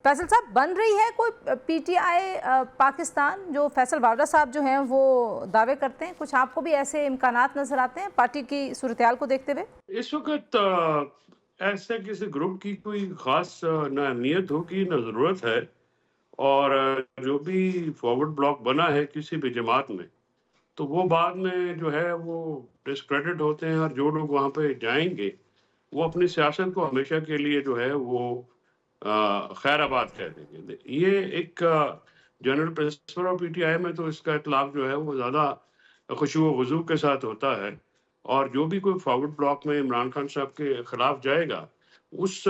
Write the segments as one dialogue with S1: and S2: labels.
S1: فیصل صاحب بن رہی ہے کوئی پی ٹی آئی پاکستان؟ جو فیصل وارڈا صاحب جو ہیں وہ دعوے کرتے ہیں، کچھ آپ کو بھی ایسے امکانات نظر آتے ہیں پارٹی کی صورتحال کو دیکھتے ہوئے؟
S2: اس وقت ایسے کسی گروپ کی کوئی خاص نہ اہمیت ہوگی نہ ضرورت ہے، اور جو بھی فارورڈ بلاک بنا ہے کسی بھی جماعت میں تو وہ بعد میں جو ہے وہ ڈسکریڈٹ ہوتے ہیں، اور جو لوگ وہاں پہ جائیں گے وہ اپنی سیاست کو ہمیشہ کے لیے جو ہے وہ خیر آباد کہہ دیں گے۔ یہ ایک جنرل پرنسپل اور پی ٹی آئی میں تو اس کا اطلاق جو ہے وہ زیادہ خشوع و خضوع کے ساتھ ہوتا ہے، اور جو بھی کوئی فارورڈ بلاک میں عمران خان صاحب کے خلاف جائے گا اس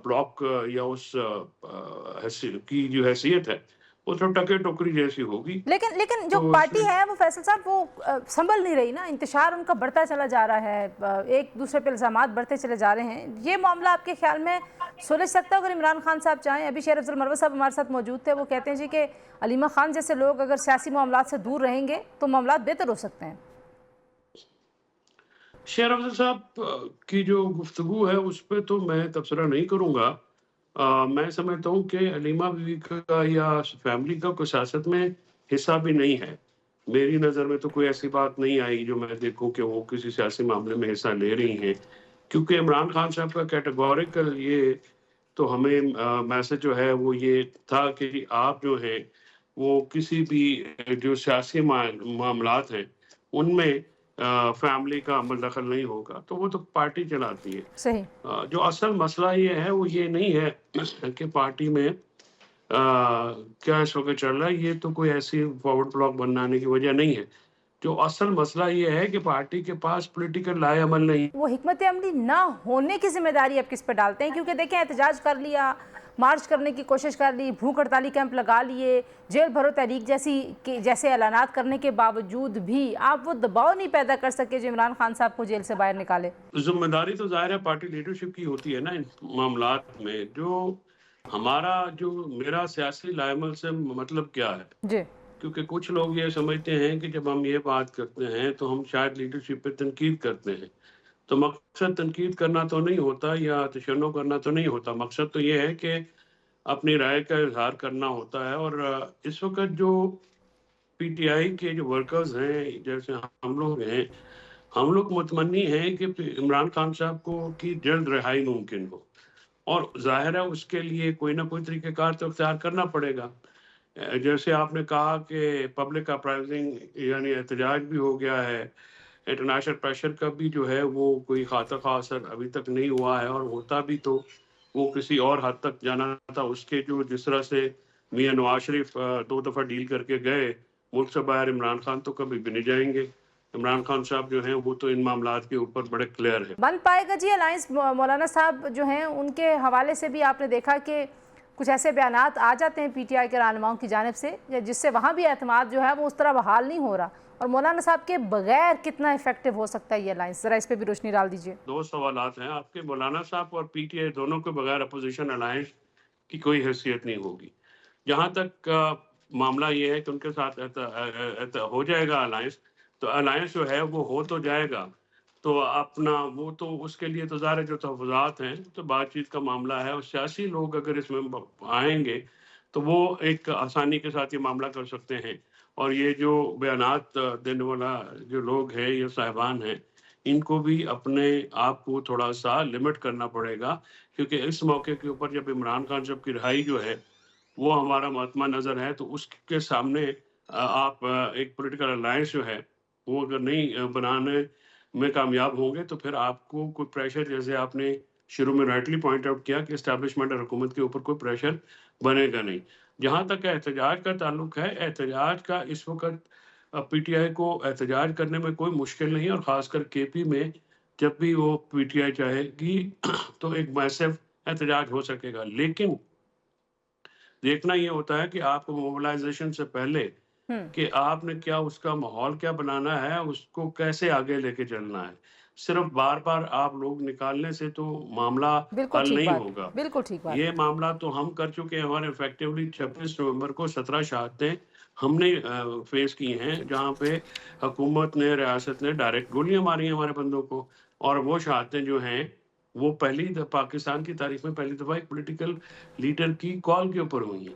S2: بلاک یا اس کی جو حیثیت ہے وہ تو ٹکے ٹوکری جیسی ہوگی۔
S1: لیکن جو پارٹی ہے وہ فیصل صاحب وہ سنبھل نہیں رہی نا، انتشار ان کا بڑھتا چلا جا رہا ہے، ایک دوسرے پہ الزامات بڑھتے چلے جا رہے ہیں۔ یہ معاملہ آپ کے خیال میں سلجھ سکتا ہے اگر عمران خان صاحب چاہیں؟ ابھی شیر افضل مروت صاحب ہمارے ساتھ موجود تھے، وہ کہتے ہیں جی کہ علیمہ خان جیسے لوگ اگر سیاسی معاملات سے دور رہیں گے تو معاملات بہتر ہو سکتے ہیں۔
S2: شیر افضل صاحب کی جو گفتگو ہے اس پہ تو میں تبصرہ نہیں کروں گا۔ میں سمجھتا ہوں کہ علیمہ بیوی کا یا فیملی کا کوئی سیاست میں حصہ بھی نہیں ہے۔ میری نظر میں تو کوئی ایسی بات نہیں آئی جو میں دیکھوں کہ وہ کسی سیاسی معاملے میں حصہ لے رہی ہیں، کیونکہ عمران خان صاحب کا کیٹیگوریکل یہ تو ہمیں میسج جو ہے وہ یہ تھا کہ آپ جو ہیں وہ کسی بھی جو سیاسی معاملات ہیں ان میں فیملی کا عمل دخل نہیں ہوگا، تو وہ تو پارٹی چلاتی ہے۔
S1: صحیح۔
S2: جو اصل مسئلہ یہ ہے وہ یہ نہیں ہے کہ پارٹی میں کیا اس وقت چل رہا ہے، یہ تو کوئی ایسی فارورڈ بلاک بنانے کی وجہ نہیں ہے۔ جو اصل مسئلہ یہ ہے کہ پارٹی کے پاس پولیٹیکل لائے عمل نہیں۔
S1: وہ حکمت عملی نہ ہونے کی ذمہ داری اب کس پہ ڈالتے ہیں؟ کیونکہ دیکھیں احتجاج کر لیا، مارچ کرنے کی کوشش کر لی، بھوک ہڑتالی کیمپ لگا لیے، جیل بھرو تحریک جیسے اعلانات کرنے کے باوجود بھی آپ وہ دباؤ نہیں پیدا کر سکے جو عمران خان صاحب کو جیل سے باہر نکالے۔
S2: ذمہ داری تو ظاہر ہے پارٹی لیڈرشپ کی ہوتی ہے نا ان معاملات میں۔ جو میرا سیاسی لائے عمل سے مطلب کیا ہے؟
S1: جی۔
S2: کیونکہ کچھ لوگ یہ سمجھتے ہیں کہ جب ہم یہ بات کرتے ہیں تو ہم شاید لیڈرشپ پہ تنقید کرتے ہیں، تو مقصد تنقید کرنا تو نہیں ہوتا یا تشنع کرنا تو نہیں ہوتا، مقصد تو یہ ہے کہ اپنی رائے کا اظہار کرنا ہوتا ہے۔ اور اس وقت جو پی ٹی آئی کے جو ورکرز ہیں جیسے ہم لوگ ہیں، ہم لوگ متمنی ہیں کہ عمران خان صاحب کی جلد رہائی ممکن ہو، اور ظاہر ہے اس کے لیے کوئی نہ کوئی طریقہ کار تو اختیار کرنا پڑے گا۔ جیسے آپ نے کہا کہ پبلک اپرائزنگ یعنی احتجاج بھی ہو گیا ہے، انٹرنیشنل پریشر کا بھی جو ہے وہ کوئی خاطر خاص ابھی تک نہیں ہوا ہے، اور ہوتا بھی تو وہ کسی اور حد تک جانا تھا۔ اس کے جو جس طرح سے میاں نواز شریف 2 دفعہ ڈیل کر کے گئے ملک سے باہر، عمران خان تو کبھی بھی نہیں جائیں گے۔ عمران خان صاحب جو ہیں وہ تو ان معاملات کے اوپر بڑے کلیئر ہیں۔
S1: بن پائے گا جی الائنس؟ مولانا صاحب جو ہیں ان کے حوالے سے بھی آپ نے دیکھا کہ کچھ ایسے بیانات آ جاتے ہیں پی ٹی آئی کے رہنماؤں کی جانب سے جس سے وہاں بھی اعتماد جو ہے وہ اس طرح بحال نہیں ہو رہا، اور مولانا صاحب کے بغیر کتنا ایفیکٹو ہو سکتا ہے یہ الائنس؟ ذرا اس پہ بھی روشنی ڈال دیجئے۔
S2: 2 سوالات ہیں آپ کے۔ مولانا صاحب اور پی ٹی آئی دونوں کے بغیر اپوزیشن الائنس کی کوئی حیثیت نہیں ہوگی۔ جہاں تک معاملہ یہ ہے کہ ان کے ساتھ ہو جائے گا الائنس، تو الائنس جو ہے وہ ہو تو جائے گا، تو اپنا وہ تو اس کے لیے تو ظاہر جو تحفظات ہیں تو بات چیت کا معاملہ ہے، اور سیاسی لوگ اگر اس میں آئیں گے تو وہ ایک آسانی کے ساتھ یہ معاملہ کر سکتے ہیں۔ اور یہ جو بیانات دینے والا جو لوگ ہیں یا صاحبان ہیں، ان کو بھی اپنے آپ کو تھوڑا سا لمٹ کرنا پڑے گا، کیونکہ اس موقع کے اوپر جب عمران خان صاحب کی رہائی جو ہے وہ ہمارا مطمع نظر ہے، تو اس کے سامنے آپ ایک پولیٹیکل الائنس جو ہے وہ اگر نہیں بنانے میں کامیاب ہوں گے تو پھر آپ کو کوئی پریشر، جیسے آپ نے شروع میں رائٹلی پوائنٹ آؤٹ کیا کہ اسٹیبلشمنٹ اور حکومت کے اوپر کوئی پریشر بنے گا نہیں۔ جہاں تک احتجاج کا تعلق ہے، احتجاج کا اس وقت پی ٹی آئی کو احتجاج کرنے میں کوئی مشکل نہیں، اور خاص کر کے پی میں جب بھی وہ پی ٹی آئی چاہے گی تو ایک میسو احتجاج ہو سکے گا۔ لیکن دیکھنا یہ ہوتا ہے کہ آپ کو موبلائزیشن سے پہلے کہ آپ نے کیا اس کا ماحول کیا بنانا ہے، اس کو کیسے آگے لے کے چلنا ہے۔ صرف بار بار آپ لوگ نکالنے سے تو معاملہ
S1: بالکل
S2: حل
S1: ٹھیک
S2: نہیں
S1: بات،
S2: ہوگا۔
S1: بالکل ٹھیک بات
S2: یہ
S1: ہے۔
S2: معاملہ تو ہم کر چکے ہیں، اور ایفیکٹیولی 26 نومبر کو 17 شہادتیں ہم نے فیس کی ہیں، جہاں پہ حکومت نے، ریاست نے ڈائریکٹ گولیاں ماری ہیں ہمارے بندوں کو، اور وہ شہادتیں جو ہیں وہ پاکستان کی تاریخ میں پہلی دفعہ ایک پولیٹیکل لیڈر کی کال کے اوپر ہوئی ہیں